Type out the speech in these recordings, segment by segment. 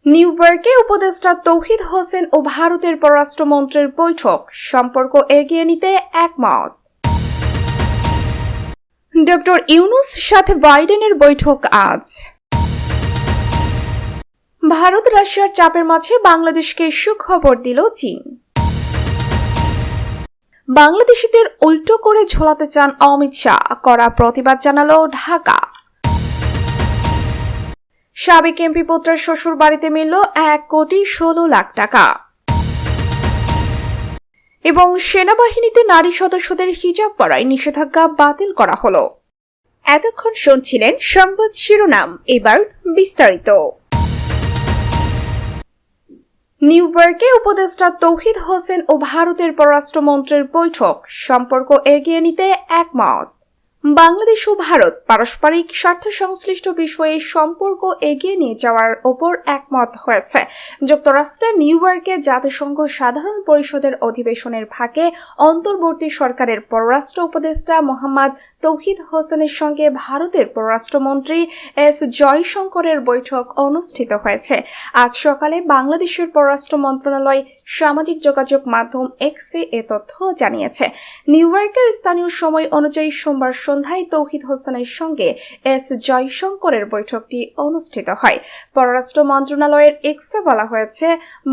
New ইয়র্কে উপদেষ্টা তৌহিদ হোসেন ও ভারতের পররাষ্ট্রমন্ত্রীর বৈঠক, সম্পর্ক এগিয়ে নিতে একমত। ডক্টর ইউনূস সাথে বাইডেনের বৈঠক আজ। ভারত রাশিয়ার চাপের মাঝে বাংলাদেশকে সুখবর দিল চীন। বাংলাদেশিদের উল্টো করে ঝোলাতে চান অমিত শাহ, কড়া প্রতিবাদ জানালো ঢাকা। সাবেক এমপি পুত্রের শ্বশুর বাড়িতে মিলল 1,16,00,000 টাকা। এবং সেনাবাহিনীতে নারী সদস্যদের হিজাব পরায় নিষেধাজ্ঞা বাতিল করা হলো। এতক্ষণ শুনছিলেন সংবাদ শিরোনাম, এবার বিস্তারিত। নিউ ইয়র্কে উপদেষ্টা তৌহিদ হোসেন ও ভারতের পররাষ্ট্রমন্ত্রীর বৈঠক, সম্পর্ক এগিয়ে নিতে একমত। বাংলাদেশ ও ভারত পারস্পরিক স্বার্থ সংশ্লিষ্ট বিষয়ে সম্পর্ক এগিয়ে নিয়ে যাওয়ার ওপর একমত হয়েছে। যুক্তরাষ্ট্রের নিউ ইয়র্কে জাতিসংঘ সাধারণ পরিষদের অধিবেশনের ফাঁকে অন্তর্বর্তী সরকারের পররাষ্ট্র উপদেষ্টা মোহাম্মদ তৌহিদ হোসেনের সঙ্গে ভারতের পররাষ্ট্রমন্ত্রী এস জয়শঙ্করের বৈঠক অনুষ্ঠিত হয়েছে। আজ সকালে বাংলাদেশের পররাষ্ট্র মন্ত্রণালয় সামাজিক যোগাযোগ মাধ্যম এক্সে এ তথ্য জানিয়েছে। নিউ ইয়র্কের স্থানীয় সময় অনুযায়ী সোমবার সন্ধ্যায় তৌহিদ হোসেনের সঙ্গে এস জয়শঙ্করের বৈঠকটি অনুষ্ঠিত হয়। পররাষ্ট্র মন্ত্রণালয়ের এক্সে বলা হয়েছে,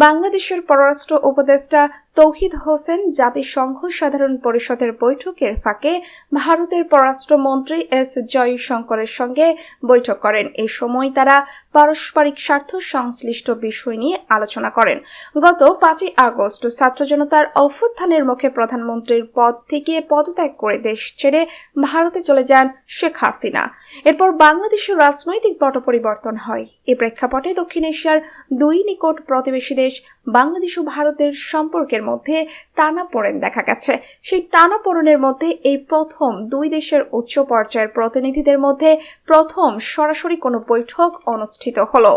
বাংলাদেশের পররাষ্ট্র উপদেষ্টা তৌহিদ হোসেন জাতিসংঘ সাধারণ পরিষদের বৈঠকের ফাঁকে ভারতের পররাষ্ট্রমন্ত্রী এস জয়শঙ্করের সঙ্গে বৈঠক করেন। এই সময় তারা পারস্পরিক স্বার্থ সংশ্লিষ্ট বিষয় নিয়ে আলোচনা করেন। গত 5 আগস্ট ছাত্র জনতার অভ্যুত্থানের মুখে প্রধানমন্ত্রীর পদ থেকে পদত্যাগ করে দেশ ছেড়ে ভারতে চলে যান শেখ হাসিনা। এরপর বাংলাদেশের রাজনৈতিক পট পরিবর্তন হয়। এ প্রেক্ষাপটে দক্ষিণ এশিয়ার দুই নিকট প্রতিবেশী দেশ বাংলাদেশ ও ভারতের সম্পর্কের মধ্যে টানাপোড়েন দেখা গেছে। সেই টানাপোড়েনের মধ্যে এই প্রথম দুই দেশের উচ্চ পর্যায়ের প্রতিনিধিদের মধ্যে প্রথম সরাসরি কোনো বৈঠক অনুষ্ঠিত হলো।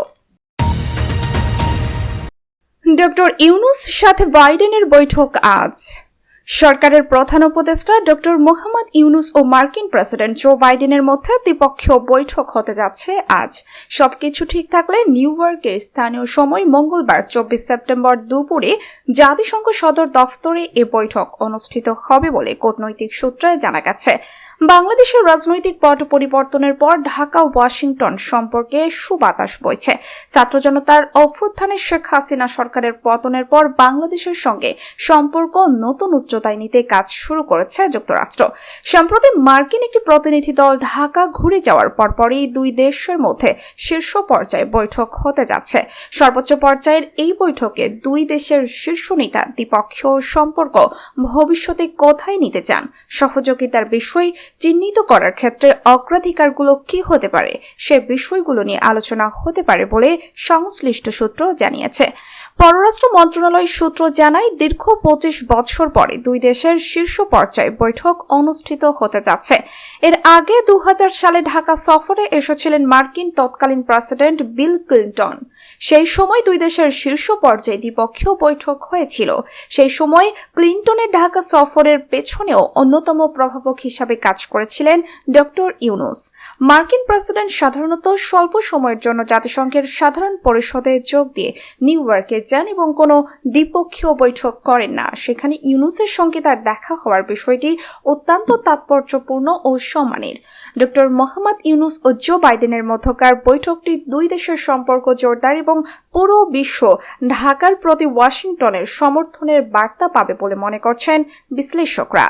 ডক্টর ইউনূস সাথে বাইডেনের বৈঠক আজ। সরকারের প্রধান উপদেষ্টা ডক্টর মোহাম্মদ ইউনূস ও মার্কিন প্রেসিডেন্ট জো বাইডেনের মধ্যে দ্বিপক্ষীয় বৈঠক হতে যাচ্ছে আজ। সবকিছু ঠিক থাকলে নিউ ইয়র্কের স্থানীয় সময় মঙ্গলবার 24 সেপ্টেম্বর দুপুরে জাতিসংঘ সদর দফতরে এ বৈঠক অনুষ্ঠিত হবে বলে কূটনৈতিক সূত্রে জানা গেছে। বাংলাদেশের রাজনৈতিক পট পরিবর্তনের পর ঢাকা ওয়াশিংটন সম্পর্কে সুবাতাস বইছে। ছাত্র জনতার অভ্যুত্থানে শেখ হাসিনা সরকারের পতনের পর বাংলাদেশের সঙ্গে সম্পর্ক নতুন উচ্চতায় নিতে কাজ শুরু করেছে যুক্তরাষ্ট্র। সম্প্রতি মার্কিন একটি প্রতিনিধি দল ঢাকা ঘুরে যাওয়ার পরপরই দুই দেশের মধ্যে শীর্ষ পর্যায়ে বৈঠক হতে যাচ্ছে। সর্বোচ্চ পর্যায়ের এই বৈঠকে দুই দেশের শীর্ষ নেতা দ্বিপক্ষীয় সম্পর্ক ভবিষ্যতে কোথায় নিতে চান, সহযোগিতার বিষয় চিহ্নিত করার ক্ষেত্রে অগ্রাধিকারগুলো কি হতে পারে, সে বিষয়গুলো নিয়ে আলোচনা হতে পারে বলে সংশ্লিষ্ট সূত্র জানিয়েছে। পররাষ্ট্র মন্ত্রণালয় সূত্র জানায়, দীর্ঘ 25 বছর পরে দুই দেশের শীর্ষ পর্যায়ে বৈঠক অনুষ্ঠিত হতে যাচ্ছে। এর আগে 2000 সালে ঢাকা সফরে এসেছিলেন মার্কিন তৎকালীন প্রেসিডেন্ট বিল ক্লিন্টন। সেই সময় দুই দেশের শীর্ষ পর্যায়ে দ্বিপক্ষীয় বৈঠক হয়েছিল। সেই সময় ক্লিন্টনের ঢাকা সফরের পেছনেও অন্যতম প্রভাবক হিসাবে কাজ করেছিলেন ডক্টর ইউনূস। মার্কিন প্রেসিডেন্ট সাধারণত স্বল্প সময়ের জন্য জাতিসংঘের সাধারণ পরিষদে যোগ দিয়ে নিউ ইয়র্কে যান এবং কোনো দ্বিপক্ষীয় বৈঠক করেন না। সেখানে ইউনূসের সঙ্গে তার দেখা হওয়ার বিষয়টি অত্যন্ত তাৎপর্যপূর্ণ ও সম্মানের। ডক্টর মোহাম্মদ ইউনূস ও জো বাইডেনের মধ্যকার বৈঠকটি দুই দেশের সম্পর্ক জোরদার এবং পুরো বিশ্ব ঢাকার প্রতি ওয়াশিংটনের সমর্থনের বার্তা পাবে বলে মনে করছেন বিশ্লেষকরা।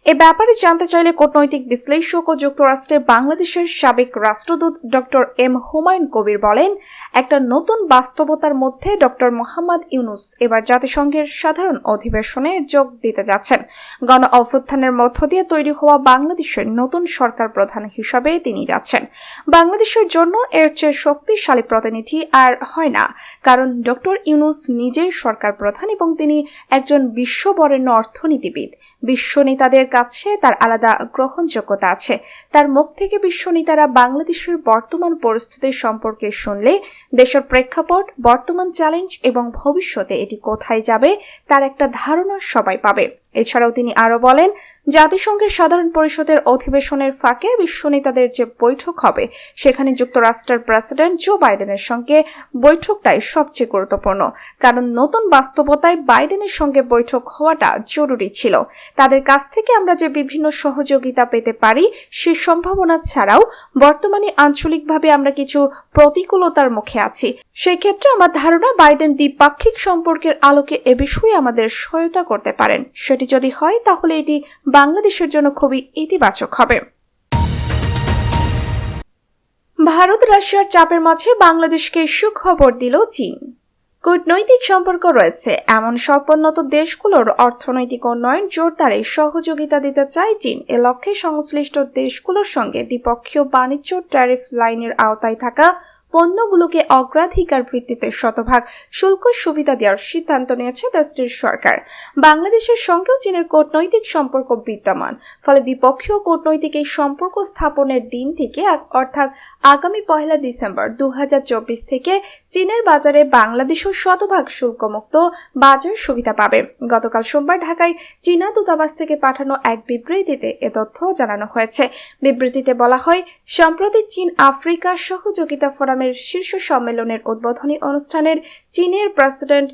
এ ব্যাপারে জানতে চাইলে কূটনৈতিক বিশ্লেষক ও যুক্তরাষ্ট্রে বাংলাদেশের সাবেক রাষ্ট্রদূত ডক্টর এম হুমায়ুন কবির বলেন, একটা নতুন বাস্তবতার মধ্যে ডক্টর মোহাম্মদ ইউনূস এবার জাতিসংঘের সাধারণ অধিবেশনে যোগ দিতে যাচ্ছেন। গণ অভ্যুত্থানের মধ্য দিয়ে তৈরি হওয়া বাংলাদেশের নতুন সরকার প্রধান হিসাবে তিনি যাচ্ছেন। বাংলাদেশের জন্য এর চেয়ে শক্তিশালী প্রতিনিধি আর হয় না, কারণ ডক্টর ইউনূস নিজেই সরকার প্রধান এবং তিনি একজন বিশ্ববরেণ্য অর্থনীতিবিদ। বিশ্ব নেতাদের কাছে তার আলাদা গ্রহণযোগ্যতা আছে। তার মুখ থেকে বিশ্ব নেতারা বাংলাদেশের বর্তমান পরিস্থিতি সম্পর্কে শুনলে দেশের প্রেক্ষাপট, বর্তমান চ্যালেঞ্জ এবং ভবিষ্যতে এটি কোথায় যাবে তার একটা ধারণা সবাই পাবে। এছাড়াও তিনি আরো বলেন, জাতিসংঘের সাধারণ পরিষদের অধিবেশনের ফাঁকে বিশ্ব নেতাদের যে বৈঠক হবে সেখানে যুক্তরাষ্ট্রের প্রেসিডেন্ট জো বাইডেনের সঙ্গে বৈঠকটাই সবচেয়ে গুরুত্বপূর্ণ, কারণ নতুন বাস্তবতায় বাইডেনের সঙ্গে বৈঠক হওয়াটা জরুরি ছিল। তাদের কাছ থেকে আমরা যে বিভিন্ন সহযোগিতা পেতে পারি সে সম্ভাবনা ছাড়াও বর্তমানে আঞ্চলিকভাবে আমরা কিছু প্রতিকূলতার মুখে আছি। সেই ক্ষেত্রে আমার ধারণা বাইডেন দ্বিপাক্ষিক সম্পর্কের আলোকে এ বিষয়ে আমাদের সহায়তা করতে পারেন। সেটি যদি হয় তাহলে এটি বাংলাদেশের জন্য খুবই ইতিবাচক হবে। ভারত রাশিয়ার চাপের মাঝে বাংলাদেশকে সুখবর দিল চীন। কূটনৈতিক সম্পর্ক রয়েছে এমন স্বল্পোন্নত দেশগুলোর অর্থনৈতিক উন্নয়ন জোরদারে সহযোগিতা দিতে চায় চীন। এ লক্ষ্যে সংশ্লিষ্ট দেশগুলোর সঙ্গে দ্বিপক্ষীয় বাণিজ্য ট্যারিফ লাইনের আওতায় থাকা পণ্যগুলোকে অগ্রাধিকার ভিত্তিতে শতভাগ শুল্ক সুবিধা দেওয়ার সিদ্ধান্ত নিয়েছে দেশটির সরকার। বাংলাদেশের সঙ্গেও চীনের কূটনৈতিক সম্পর্ক বিদ্যমান, ফলে দ্বিপক্ষীয় কূটনৈতিক এই সম্পর্ক স্থাপনের দিন থেকে অর্থাৎ আগামী 1 ডিসেম্বর 2024 থেকে চীনের বাজারে বাংলাদেশও শতভাগ শুল্কমুক্ত বাজার সুবিধা পাবে। গতকাল সোমবার ঢাকায় চীনা দূতাবাস থেকে পাঠানো এক বিবৃতিতে এ তথ্য জানানো হয়েছে। বিবৃতিতে বলা হয়, সম্প্রতি চীন আফ্রিকা সহযোগিতা ফোরামের শীর্ষ সম্মেলনের উদ্বোধনী অনুষ্ঠানের চীনের প্রেসিডেন্ট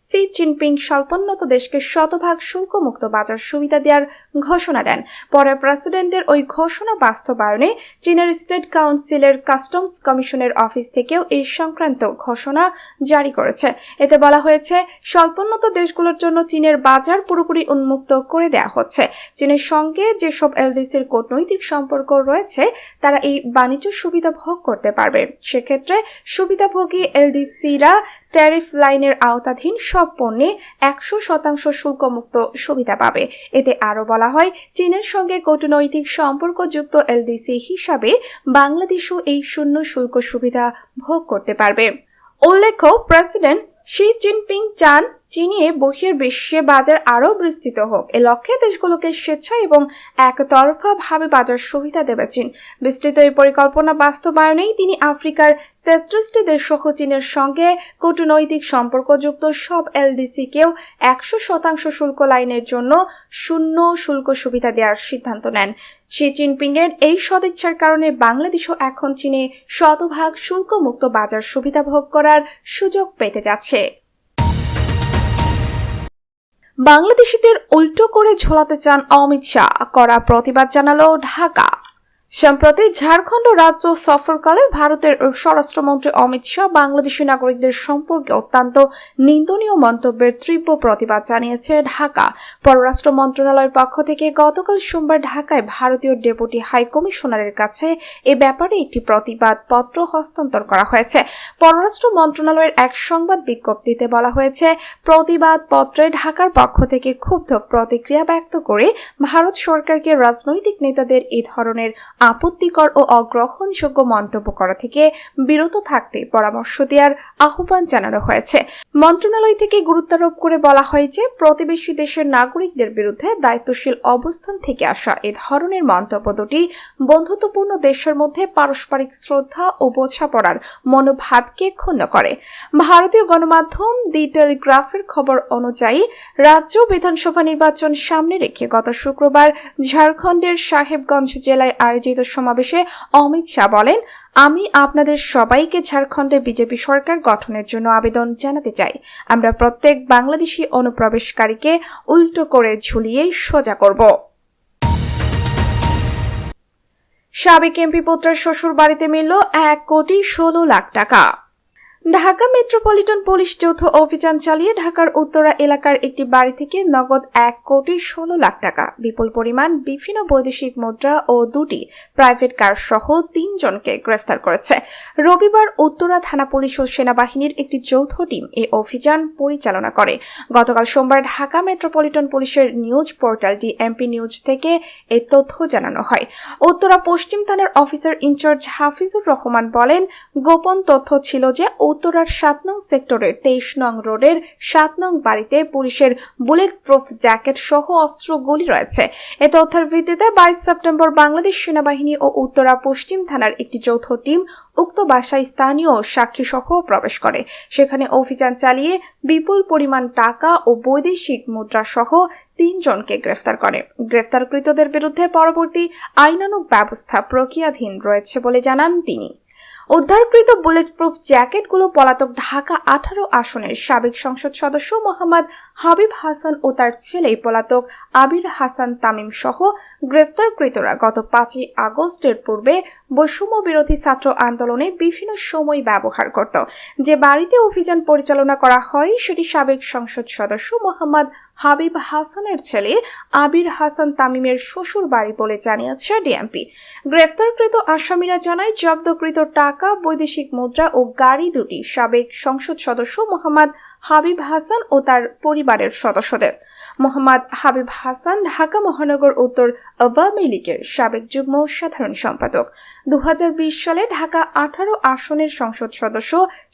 সি জিনপিং স্বল্পোন্নত দেশকে শতভাগ শুল্কমুক্ত বাজার সুবিধা দেওয়ার ঘোষণা দেন। পরে প্রেসিডেন্টের ওই ঘোষণা বাস্তবায়নে চীনের স্টেট কাউন্সিলের কাস্টমস কমিশনের অফিস থেকেও এই সংক্রান্ত ঘোষণা জারি করেছে। এতে বলা হয়েছে, স্বল্পোন্নত দেশগুলোর জন্য চীনের বাজার পুরোপুরি উন্মুক্ত করে দেওয়া হচ্ছে। চীনের সঙ্গে যেসব এলডিসির কূটনৈতিক সম্পর্ক রয়েছে তারা এই বাণিজ্য সুবিধা ভোগ করতে পারবে। সেক্ষেত্রে সুবিধাভোগী এলডিসিরা ট্যারিফ লাইনের আওতাধীন সব পণ্যে 100% শুল্কমুক্ত সুবিধা পাবে। এতে আরো বলা হয়, চীনের সঙ্গে কূটনৈতিক সম্পর্কযুক্ত এলডিসি হিসাবে বাংলাদেশও এই শূন্য শুল্ক সুবিধা ভোগ করতে পারবে। উল্লেখ্য, প্রেসিডেন্ট শি জিনপিং চান চীনে বহির্বিশ্বে বাজার আরও বিস্তৃত হোক। এ লক্ষ্যে দেশগুলোকে স্বেচ্ছা এবং একতরফাভাবে বাজার সুবিধা দেবে চীন। বিস্তৃত এই পরিকল্পনা বাস্তবায়নেই তিনি আফ্রিকার 33টি দেশ সহ চীনের সঙ্গে কূটনৈতিক সম্পর্কযুক্ত সব এলডিসিকেও 100% শুল্ক লাইনের জন্য শূন্য শুল্ক সুবিধা দেওয়ার সিদ্ধান্ত নেন। শি জিনপিং এর এই সদিচ্ছার কারণে বাংলাদেশও এখন চীনে শতভাগ শুল্কমুক্ত বাজার সুবিধা ভোগ করার সুযোগ পেতে যাচ্ছে। বাংলাদেশিদের উল্টো করে ঝোলাতে চান অমিত শাহ, কড়া প্রতিবাদ জানালো ঢাকা। সম্প্রতি ঝাড়খণ্ড রাজ্য সফরকালে ভারতের স্বরাষ্ট্রমন্ত্রী অমিত শাহ বাংলাদেশি নাগরিকদের সম্পর্কে অত্যন্ত নিন্দনীয় মন্তব্যের তীব্র প্রতিবাদ জানিয়েছে ঢাকা। পররাষ্ট্র মন্ত্রণালয়ের পক্ষ থেকে গতকাল সোমবার ঢাকায় ভারতীয় ডেপুটি হাই কমিশনারের কাছে এ ব্যাপারে একটি প্রতিবাদ পত্র হস্তান্তর করা হয়েছে। পররাষ্ট্র মন্ত্রণালয়ের এক সংবাদ বিজ্ঞপ্তিতে বলা হয়েছে, প্রতিবাদ পত্রে ঢাকার পক্ষ থেকে ক্ষুব্ধ প্রতিক্রিয়া ব্যক্ত করে ভারত সরকারকে রাজনৈতিক নেতাদের এই ধরনের আপত্তিকর ও অগ্রহণযোগ্য মন্তব্য করা থেকে বিরত থাকতে পরামর্শ দেওয়ার আহ্বান জানানো হয়েছে। মন্ত্রণালয় থেকে গুরুত্বারোপ করে বলা হয় যে, প্রতিবেশী দেশের নাগরিকদের বিরুদ্ধে দায়িত্বশীল অবস্থান থেকে আসা এ ধরনের মন্তব্য দুটি বন্ধুত্বপূর্ণ দেশের মধ্যে পারস্পরিক শ্রদ্ধা ও বোঝাপড়ার মনোভাবকে ক্ষুণ্ণ করে। ভারতীয় গণমাধ্যম দি টেলিগ্রাফের খবর অনুযায়ী রাজ্য বিধানসভা নির্বাচন সামনে রেখে গত শুক্রবার ঝাড়খণ্ডের সাহেবগঞ্জ জেলায় আয়োজিত সমাবেশে অমিত শাহ বলেন, আমি আপনাদের সবাইকে ঝাড়খণ্ডে বিজেপি সরকার গঠনের জন্য আবেদন জানাতে চাই। আমরা প্রত্যেক বাংলাদেশি অনুপ্রবেশকারীকে উল্টো করে ঝুলিয়ে সোজা করব। সাবেক এমপি পুত্রের শ্বশুর বাড়িতে মিলল 1,16,00,000 টাকা। ঢাকা মেট্রোপলিটন পুলিশ যৌথ অভিযান চালিয়ে ঢাকার উত্তরা এলাকার একটি বাড়ি থেকে নগদ 1,16,00,000 টাকা, বিপুল পরিমাণ বিভিন্ন বৈদেশিক মুদ্রা ও 2টি প্রাইভেট কার সহ 3 জনকে গ্রেফতার করেছে। রবিবার উত্তরা থানা পুলিশ ও সেনাবাহিনীর একটি যৌথ টিম এই অভিযান পরিচালনা করে। গতকাল সোমবার ঢাকা মেট্রোপলিটন পুলিশের নিউজ পোর্টাল ডিএমপি নিউজ থেকে এই তথ্য জানানো হয়। উত্তরা পশ্চিম থানার অফিসার ইনচার্জ হাফিজুর রহমান বলেন, গোপন তথ্য ছিল যে উত্তরার 7 নং সেক্টরের 23 নং রোডের 7 নং বাড়িতে পুলিশের বুলেট প্রুফ জ্যাকেট সহ অস্ত্র গুলি রয়েছে। এ তথ্যের ভিত্তিতে 22 সেপ্টেম্বর বাংলাদেশ সেনাবাহিনী ও উত্তরা পশ্চিম থানার একটি যৌথ টিম উক্ত বাসায় স্থানীয় সাক্ষী সহ প্রবেশ করে। সেখানে অভিযান চালিয়ে বিপুল পরিমাণ টাকা ও বৈদেশিক মুদ্রা সহ 3 জনকে গ্রেফতার করে। গ্রেফতারকৃতদের বিরুদ্ধে পরবর্তী আইনানুগ ব্যবস্থা প্রক্রিয়াধীন রয়েছে বলে জানান তিনি। উদ্ধারকৃত বুলেট প্রুফ জ্যাকেটগুলো পলাতক ঢাকা 18 আসনের সাবেক সংসদ সদস্য মোহাম্মদ হাবিব হাসান ও তার ছেলে পলাতক আবির হাসান তামিম সহ গ্রেফতারকৃতরা গত 5 আগস্টের পূর্বে বৈষম্য বিরোধী ছাত্র আন্দোলনে বিভিন্ন সময় ব্যবহার করত। যে বাড়িতে অভিযান পরিচালনা করা হয় সেটি সাবেক সংসদ সদস্য মোহাম্মদ হাবিব হাসানের ছেলে আবির হাসান তামিমের শ্বশুর বাড়ি বলে জানিয়েছে ডিএমপি। গ্রেফতারকৃত আসামিরা জানায় জব্দকৃত টাকা, বৈদেশিক মুদ্রা ও গাড়ি দুটি সাবেক সংসদ সদস্য মোহাম্মদ হাবিব হাসান ও তার পরিবারের সদস্যদের। মোহাম্মদ হাবিব হাসান ঢাকা মহানগর উত্তর আওয়ামী লীগের সাবেক যুগ্ম সাধারণ সম্পাদক। 2020 সালে ঢাকা 18 আসনের সংসদ সদস্য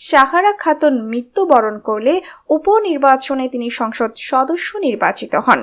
সাহারা খাতুন মৃত্যুবরণ করলে উপনির্বাচনে তিনি সংসদ সদস্য নির্বাচিত হন।